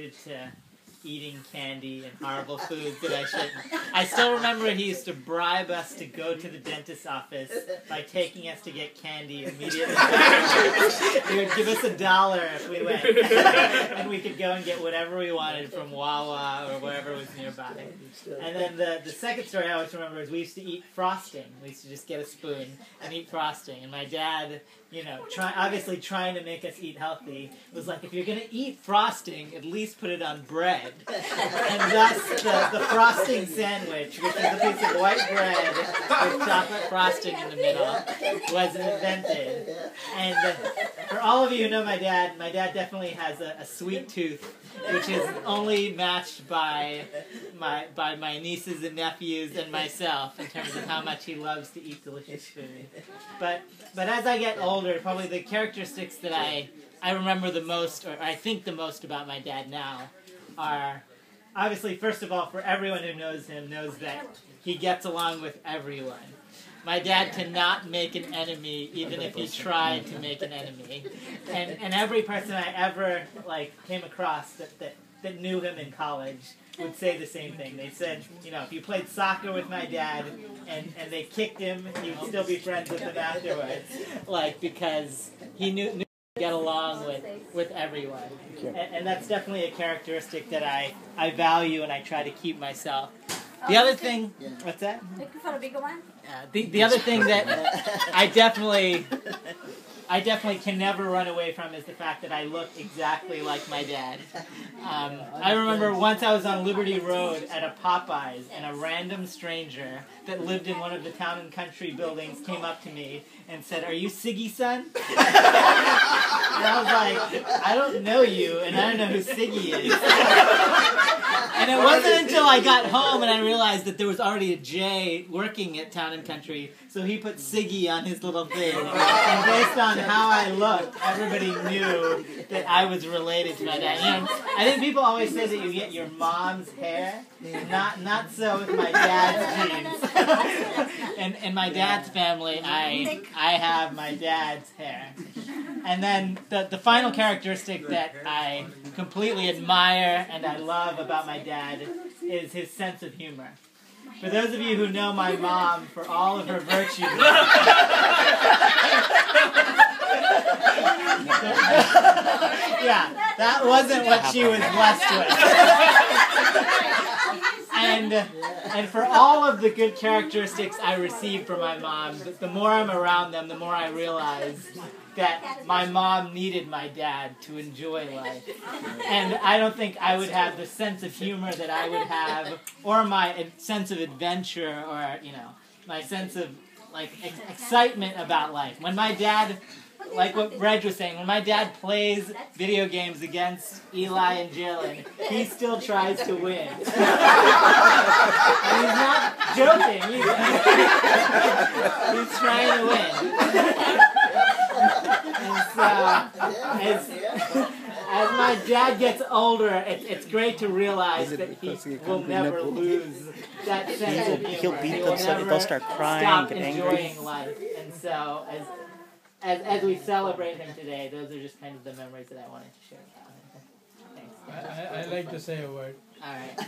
addicted to eating candy and horrible foods that I shouldn't. I still remember he used to bribe us to go to the dentist's office by taking us to get candy immediately. He would give us $1 if we went, and we could go and get whatever we wanted from Wawa or wherever was nearby. And then the second story I always remember is we used to eat frosting. We used to just get a spoon and eat frosting. And my dad, you know, obviously trying to make us eat healthy, was like, if you're going to eat frosting, at least put it on bread. And thus, the frosting sandwich, which is a piece of white bread with chocolate frosting in the middle, was invented. And for all of you who know my dad definitely has a sweet tooth, which is only matched by my nieces and nephews and myself in terms of how much he loves to eat delicious food. But as I get older, probably the characteristics that I remember the most, or I think the most about my dad now, are obviously, first of all, for everyone who knows him, knows that he gets along with everyone. My dad cannot make an enemy, even if he tried to make an enemy. And every person I ever came across that knew him in college would say the same thing. They said, you know, if you played soccer with my dad and they kicked him, you'd still be friends with him afterwards. Because he knew get along with everyone. And that's definitely a characteristic that I value and I try to keep myself. The other thing, what's that? The other thing that I definitely can never run away from is the fact that I look exactly like my dad. I remember once I was on Liberty Road at a Popeyes, and a random stranger that lived in one of the Town and Country buildings came up to me and said, "Are you Siggy's son?" And I was like, "I don't know you, and I don't know who Siggy is." And it wasn't until I got home and I realized that there was already a Jay working at Town and Country, so he put Siggy on his little thing. And based on how I looked, everybody knew that I was related to my dad. You know, I think people always say that you get your mom's hair. Not so with my dad's genes. In my dad's family, I have my dad's hair. And then the final characteristic that I completely admire and I love about my dad is his sense of humor. For those of you who know my mom, for all of her virtues, yeah, that wasn't what she was blessed with. And for all of the good characteristics I received from my mom, the more I'm around them, the more I realize that my mom needed my dad to enjoy life. And I don't think I would have the sense of humor that I would have, or my sense of adventure, or, you know, my sense of, excitement about life. When my dad, like what Reg was saying, when my dad plays video games against Eli and Jalen, he still tries to win. And he's not joking either. He's trying to win. And so, as my dad gets older, it's great to realize that he will never lose that sense of humor. He'll beat themselves, they'll start crying, stop get enjoying angry. life. And so, as we celebrate him today, those are just kind of the memories that I wanted to share about him. Thanks. I'd like to say a word. All right.